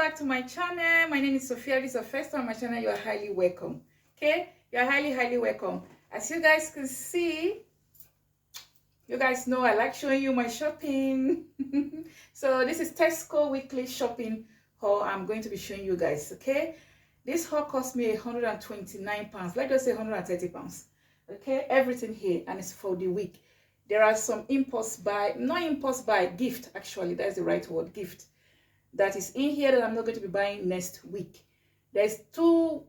back to my channel. My name is Sophia. This is your first time on my channel. You are highly welcome. Okay, you are highly welcome. As you guys can see, you guys know I like showing you my shopping. So this is Tesco weekly shopping haul. I'm going to be showing you guys. Okay, this haul cost me £129. Let's just say £130. Okay, everything here, and it's for the week. There are some impulse buy, not impulse buy, gift actually, that's the right word, gift, that is in here that I'm not going to be buying next week. There's 2-3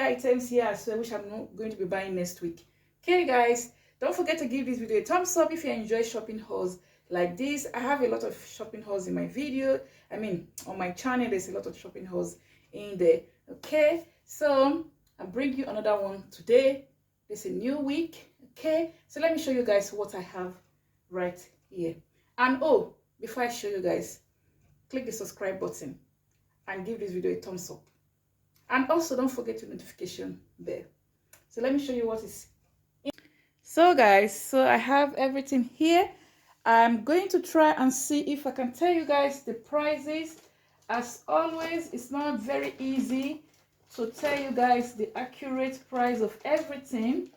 items here as well which I'm not going to be buying next week. Okay guys, don't forget to give this video a thumbs up if you enjoy shopping hauls like this. I have a lot of shopping hauls in my video. I mean, on my channel there's a lot of shopping hauls in there. Okay, so I'll bring you another one today. It's a new week. Okay, so let me show you guys what I have right here. And oh, before I show you guys, click the subscribe button and give this video a thumbs up. And also don't forget your notification bell. So let me show you what is in. So guys, so I have everything here. I'm going to try and see if I can tell you guys the prices. As always, it's not very easy to tell you guys the accurate price of everything.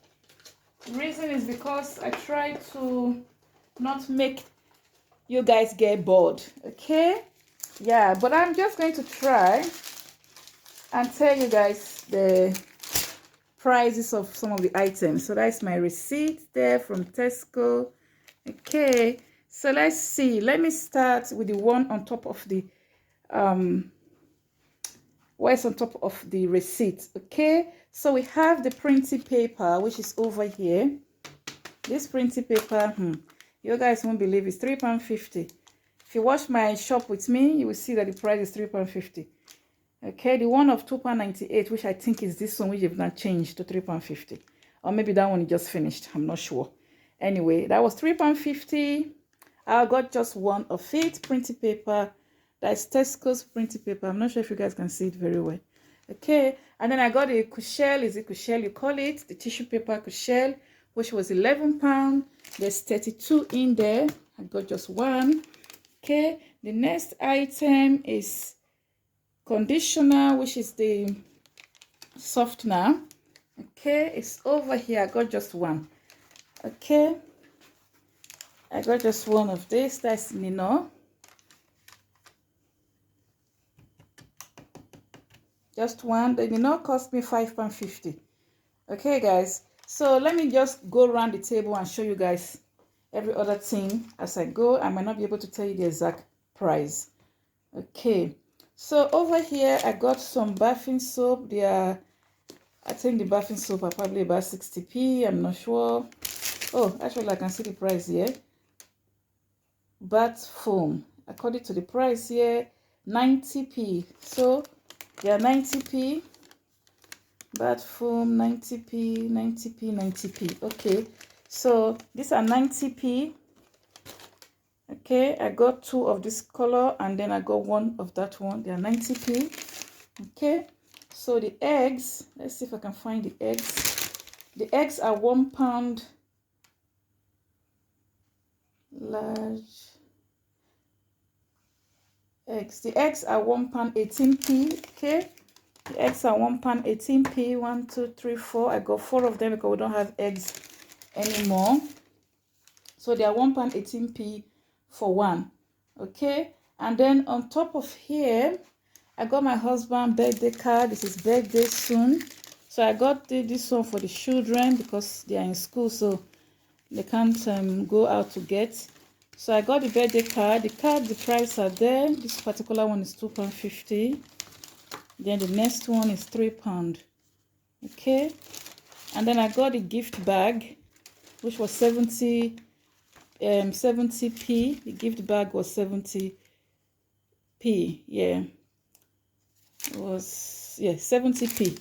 The reason is because I try to not make you guys get bored. Okay, yeah, but I'm just going to try and tell you guys the prices of some of the items. So that's my receipt there from Tesco. Okay, so let's see. Let me start with the one on top of the what's on top of the receipt. Okay, so we have the printing paper, which is over here. This printing paper, you guys won't believe it's £3.50. If you watch my shop with me, you will see that the price is £3.50. Okay, the one of £2.98, which I think is this one, which have not changed to £3.50, or maybe that one is just finished, I'm not sure. Anyway, that was £3.50. I got just one of it, printing paper. That's Tesco's printing paper. I'm not sure if you guys can see it very well. Okay, and then I got a cushell. Is it cushell you call it? The tissue paper cushell, which was £11. There's 32 in there. I got just one. Okay, the next item is conditioner, which is the softener. Okay, it's over here. I got just one. Okay, I got just one of this. That's Nino. Just one. They did not cost me £5.50. Okay guys, so let me just go around the table and show you guys every other thing as I go. I might not be able to tell you the exact price. Okay, so over here I got some bathing soap. They are, I think the bathing soap are probably about 60p. I'm not sure. Oh, actually I can see the price here. Bath foam, according to the price here, 90p. So they are 90p. Bath foam, 90p, 90p, 90p. Okay, so these are 90p. Okay, I got two of this color and then I got one of that one. They are 90p. Okay, so the eggs, let's see if I can find the eggs. The eggs are £1 large eggs. The eggs are £1 18p. Okay, the eggs are £1 18p. 1, 2, 3, 4. I got 4 of them because we don't have eggs anymore. So they are £1 18p for one. Okay, and then on top of here, I got my husband's birthday card. This is birthday soon, so I got this one for the children because they are in school, so they can't go out to get. So I got the birthday card. The price are there. This particular one is £2.50. Then the next one is £3. Okay, and then I got the gift bag, which was 70p. The gift bag was 70p. Yeah, it was, yeah, 70p.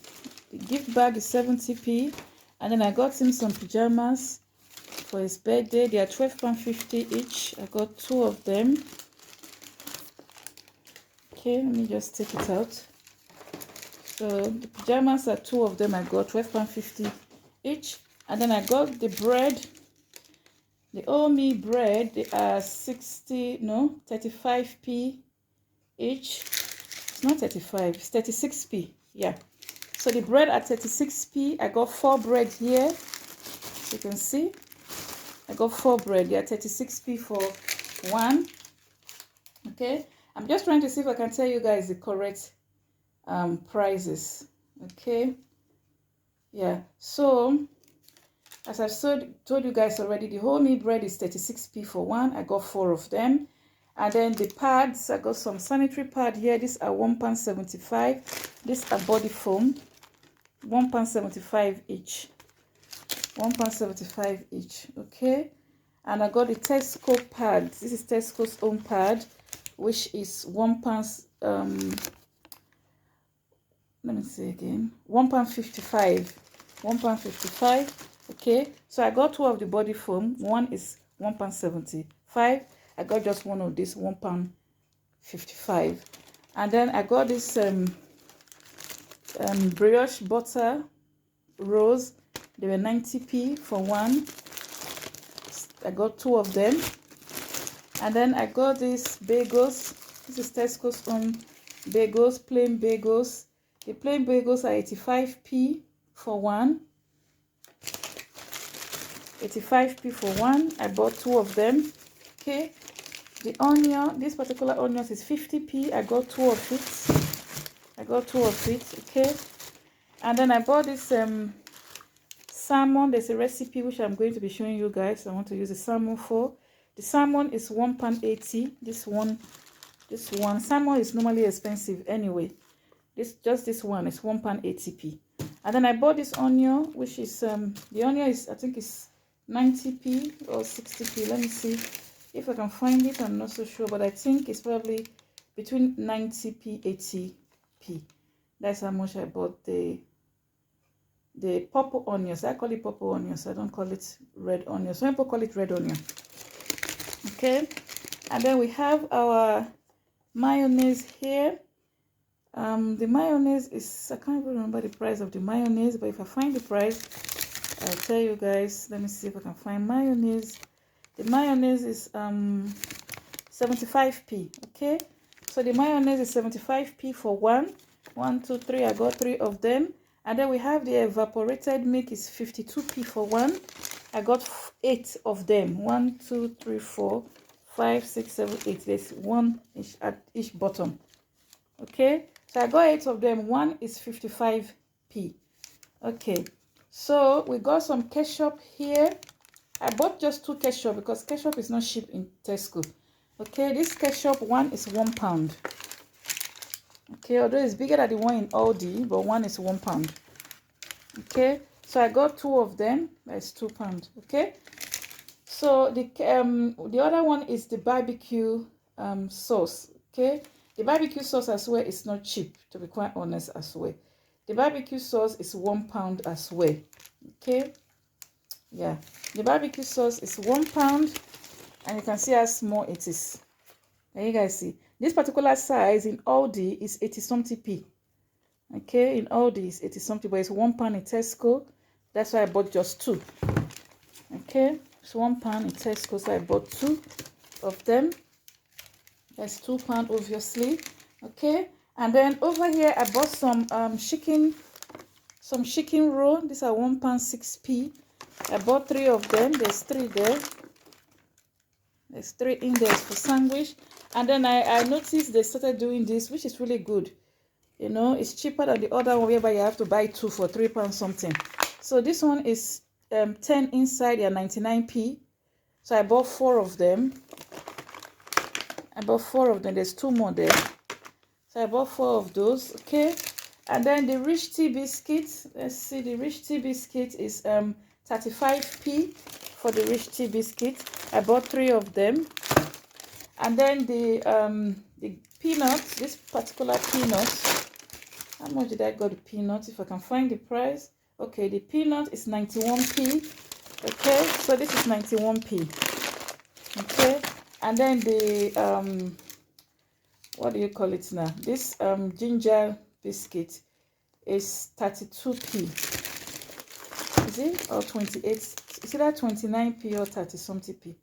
The gift bag is 70p. And then I got him some pajamas for his birthday. They are £12.50 each. I got 2 of them. Okay, let me just take it out. So the pajamas are 2 of them. I got £12.50 each. And then I got the bread, the Omi bread. They are 35p each. It's not 35, it's 36p. Yeah. So the bread at 36p, I got 4 bread here. You can see. I got 4 bread. Yeah, 36p for 1. Okay. I'm just trying to see if I can tell you guys the correct prices. Okay. Yeah. So as I've told you guys already, the wholemeal bread is 36p for 1. I got 4 of them. And then the pads, I got some sanitary pad here. These are £1.75. These are body foam. £1.75 each. £1.75 each. Okay. And I got the Tesco pads. This is Tesco's own pad, which is £1. Let me see again. £1.55. £1.55. Okay. So I got 2 of the body foam. One is £1.75. I got just one of this, £1.55. And then I got this brioche butter rolls. They were 90p for 1. I got 2 of them. And then I got these bagels. This is Tesco's own bagels, plain bagels. The plain bagels are 85p for 1. 85p for 1. I bought 2 of them. Okay. The onion, this particular onion is 50p. I got 2 of it. Okay. And then I bought this salmon. There's a recipe which I'm going to be showing you guys. I want to use the salmon for. The salmon is £1.80. This one salmon is normally expensive anyway. This one is £1.80p. And then I bought this onion, which is the onion is, I think it's 90p or 60p. Let me see if I can find it. I'm not so sure, but I think it's probably between 90p, 80p. That's how much I bought the purple onions. I call it purple onions. I don't call it red onions. Some people call it red onion. Okay. And then we have our mayonnaise here. The mayonnaise is, I can't even remember the price of the mayonnaise, but if I find the price, I'll tell you guys. Let me see if I can find mayonnaise. The mayonnaise is 75p. Okay. So the mayonnaise is 75p for 1. 1, 2, 3. I got 3 of them. And then we have the evaporated milk is 52p for 1. I got 8 of them. 1, 2, 3, 4, 5, 6, 7, 8. There's 1 at each bottom. Okay. So I got 8 of them. 1 is 55p. Okay. So we got some ketchup here. I bought just 2 ketchup because ketchup is not cheap in Tesco. Okay. This ketchup, 1 is £1. Okay, although it's bigger than the one in Aldi, but 1 is £1. Okay, so I got 2 of them. That's £2. Okay, so the other one is the barbecue sauce. Okay, the barbecue sauce as well is not cheap, to be quite honest as well. The barbecue sauce is £1 as well. Okay, yeah, the barbecue sauce is £1, and you can see how small it is. There you guys see. This particular size in Aldi is 80-something p. Okay, in Aldi is 80-something, but it's £1 in Tesco. That's why I bought just 2. Okay, it's £1 in Tesco, so I bought 2 of them. That's £2 obviously. Okay, and then over here I bought some chicken roll. These are £1.6p. I bought 3 of them. There's 3 there. There's 3 in there for sandwich. And then I noticed they started doing this, which is really good. You know, it's cheaper than the other one whereby you have to buy 2 for £3 something. So this one is 10 inside, they are 99p. So I bought 4 of them. There's 2 more there. So I bought 4 of those. Okay. And then the rich tea biscuit. Let's see, the rich tea biscuit is 35p for the rich tea biscuit. I bought 3 of them. And then the peanuts, this particular peanuts, how much did I got the peanuts? If I can find the price. Okay, the peanut is 91p. Okay, so this is 91p. Okay, and then the what do you call it now? This ginger biscuit is 32p. Is it, or 28? Is it that 29p or 30 something p?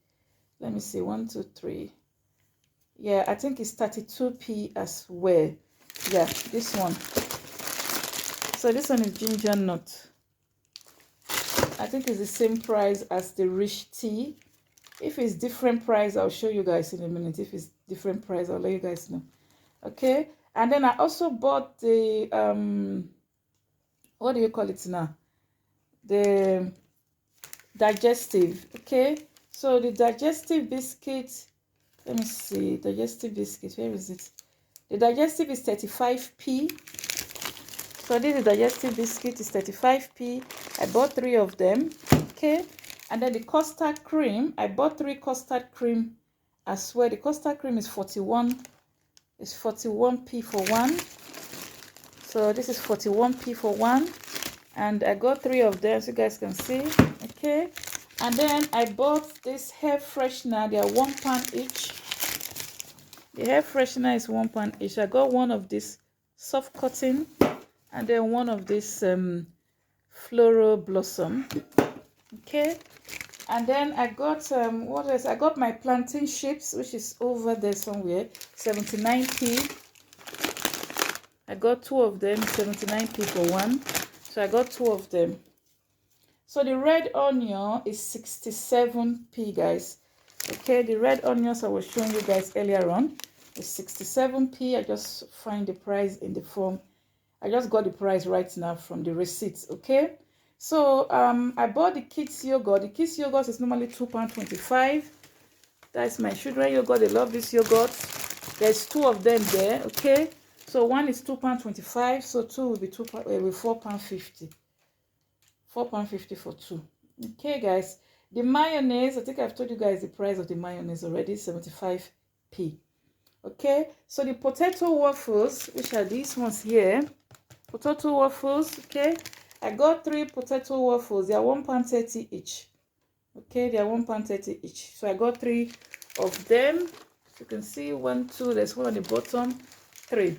Let me see. 1, 2, 3. Yeah, I think it's 32p as well. Yeah, this one. So this one is ginger nut. I think it's the same price as the rich tea. If it's different price, I'll show you guys in a minute. If it's different price, I'll let you guys know. Okay, and then I also bought the what do you call it now? The digestive. Okay, so the digestive biscuit, let me see, digestive biscuit, where is it? The digestive is 35p. So this is digestive biscuit, is 35p. I bought 3 of them. Okay, and then the custard cream, I bought 3 custard cream as well. The custard cream is 41p for one. So this is 41p for one, and I got 3 of them, so you guys can see. Okay, and then I bought this hair freshener. They are £1 each. The hair freshener is £1 each. I got one of this soft cotton, and then one of this floral blossom. Okay, and then I got what else? I got my plantain chips, which is over there somewhere, 79p. I got 2 of them, 79p for one. So I got 2 of them. So the red onion is 67p, guys. Okay, the red onions I was showing you guys earlier on is 67p. I just find the price in the form. I just got the price right now from the receipts. Okay, so I bought the kids yogurt. The kids yogurt is normally £2.25. That's my children yogurt. They love this yogurt. There's 2 of them there. Okay, so one is £2.25, so 2 will be £4.50. £4.50 for 2. Okay, guys. The mayonnaise, I think I've told you guys the price of the mayonnaise already, 75p. Okay, so the potato waffles, which are these ones here, potato waffles. Okay, I got 3 potato waffles. They are £1.30 each. Okay, they are £1.30 each. So I got 3 of them. You can see 1, 2. There's one on the bottom. 3.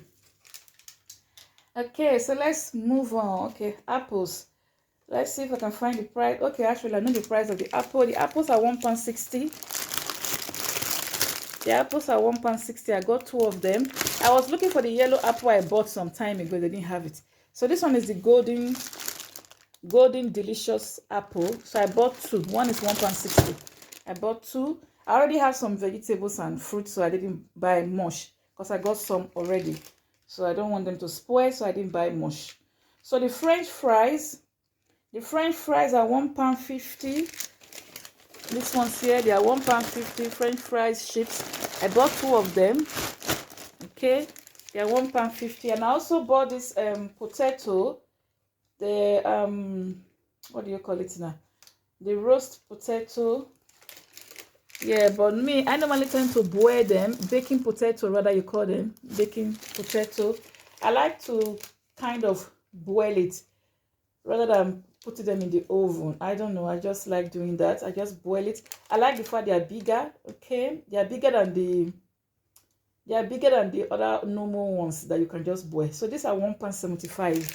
Okay, so let's move on. Okay, apples. Let's see if I can find the price. Okay, actually, I know the price of the apple. The apples are £1.60. The apples are £1.60. I got 2 of them. I was looking for the yellow apple I bought some time ago. They didn't have it. So this one is the golden delicious apple. So I bought 2. One is £1.60. I bought 2. I already have some vegetables and fruits, so I didn't buy much because I got some already. So I don't want them to spoil, so I didn't buy much. So the French fries. The French fries are £1.50. This one's here, they are £1.50. French fries chips. I bought 2 of them. Okay, they are £1.50. And I also bought this potato. The what do you call it now? The roast potato. Yeah, but me, I normally tend to boil them. Baking potato, rather you call them. Baking potato. I like to kind of boil it rather than putting them in the oven. I don't know, I just like doing that. I just boil it. I like the fact they are bigger. Okay, they are bigger than the other normal ones that you can just boil. So these are £1.75.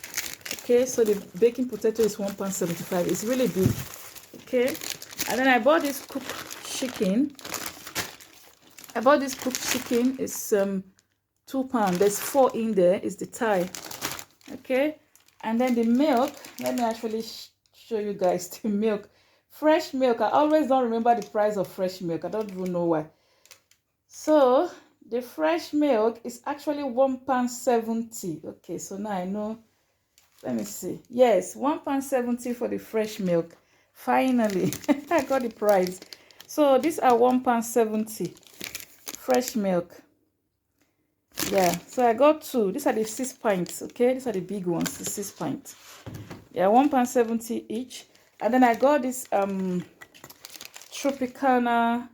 Okay, so the baking potato is £1.75. It's really big. Okay, and then I bought this cooked chicken. It's £2. There's 4 in there. It's the Thai. Okay, and then the milk. Let me actually show you guys the milk. Fresh milk. I always don't remember the price of fresh milk. I don't even know why. So the fresh milk is actually £1.70. Okay, so now I know. Let me see. Yes, £1.70 for the fresh milk. Finally, I got the price. So these are £1.70 fresh milk. Yeah, so I got 2. These are the 6 pints. Okay, these are the big ones, the 6 pints. Yeah, £1.70 each. And then I got this Tropicana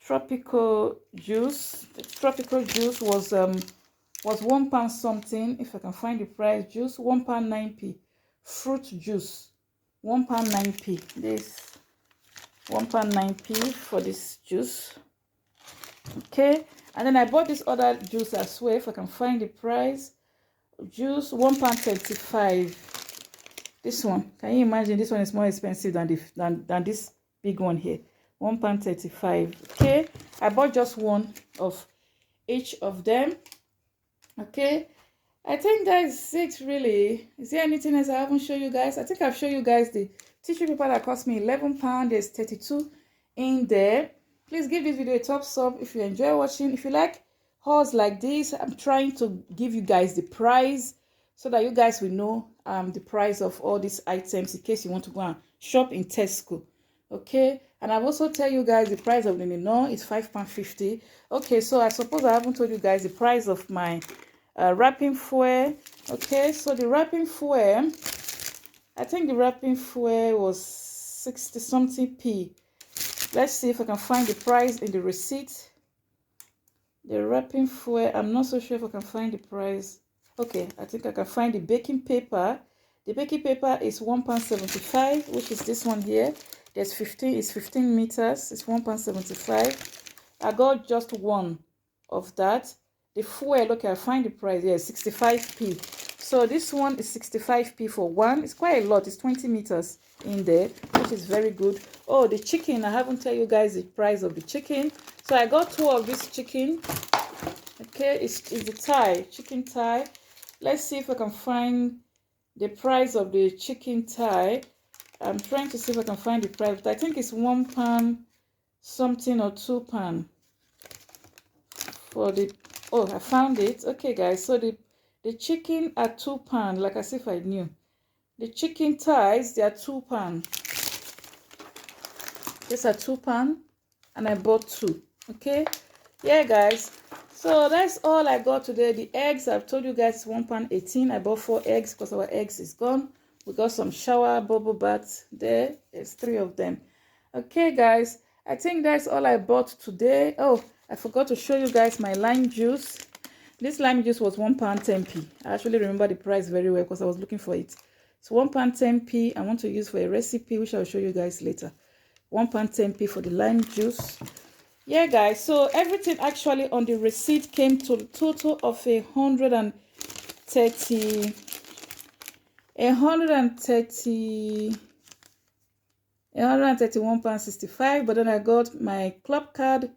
tropical juice. The tropical juice was £1 something. If I can find the price, juice £1.9p. Fruit juice £1.9p. This £1.9p for this juice. Okay, and then I bought this other juice as well. If I can find the price, juice £1.35. This one, can you imagine? This one is more expensive than this big one here. £1.35. Okay, I bought just 1 of each of them. Okay, I think that is it really. Is there anything else I haven't shown you guys? I think I've shown you guys the tissue paper that cost me £11. There's 32 in there. Please give this video a thumbs up if you enjoy watching. If you like hauls like this, I'm trying to give you guys the price so that you guys will know the price of all these items in case you want to go and shop in Tesco. Okay, and I've also tell you guys the price of the Nino is £5.50. Okay, so I suppose I haven't told you guys the price of my wrapping foil. Okay, so the wrapping foil, I think the wrapping foil was 60 something p. Let's see if I can find the price in the receipt. The wrapping foil, I'm not so sure if I can find the price. Okay, I think I can find the baking paper. The baking paper is £1.75, which is this one here. There's 15, it's 15 meters, it's £1.75. I got just one of that. The fuel, okay, I find the price here, 65p. So this one is 65p for one. It's quite a lot, it's 20 meters in there, which is very good. Oh, the chicken, I haven't tell you guys the price of the chicken. So I got two of this chicken. Okay, it's the thigh, chicken thigh. Let's see if I can find the price of the chicken thigh. I'm trying to see if I can find the price, but I think it's £1 something or £2 for the, oh, I found it. Okay guys, so the chicken are £2, like as if I knew. The chicken thighs, they are £2. These are £2 and I bought two. Okay, yeah guys, so that's all I got today. The eggs, I've told you guys, £1.18. I bought 4 eggs because our eggs is gone. We got some shower bubble baths there. There's 3 of them. Okay guys, I think that's all I bought today. Oh, I forgot to show you guys my lime juice. This lime juice was £1.10p. I actually remember the price very well because I was looking for it. It's £1.10p. I want to use for a recipe which I'll show you guys later. £1.10p for the lime juice. Yeah guys, so everything actually on the receipt came to a total of £131.65, but then I got my club card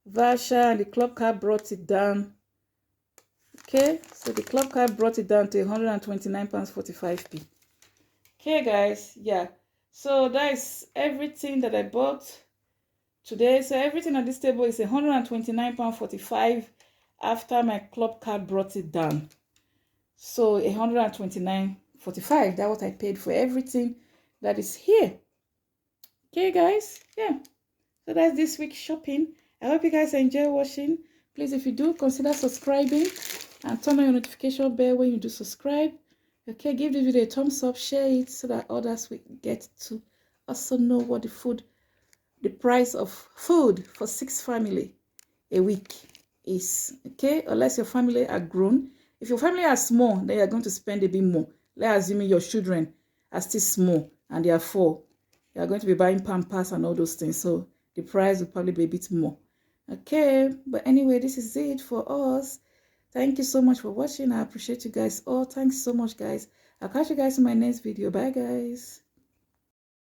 voucher and the club card brought it down. Okay, so the club card brought it down to £129.45p. Okay guys, yeah, so that is everything that I bought today. So everything on this table is £129.45 after my club card brought it down. So £129.45, that's what I paid for everything that is here. Okay guys, yeah, so that's this week's shopping. I hope you guys enjoy watching. Please, if you do, consider subscribing and turn on your notification bell when you do subscribe. Okay, give the video a thumbs up, share it so that others will get to also know what the price of food for 6 family a week is. Okay, unless your family are grown. If your family are small, then you're going to spend a bit more. Let's assume your children are still small and they are 4. You are going to be buying Pampers and all those things, so the price will probably be a bit more. Okay, but anyway, this is it for us. Thank you so much for watching. I appreciate you guys all. Thanks so much guys. I'll catch you guys in my next video. Bye guys.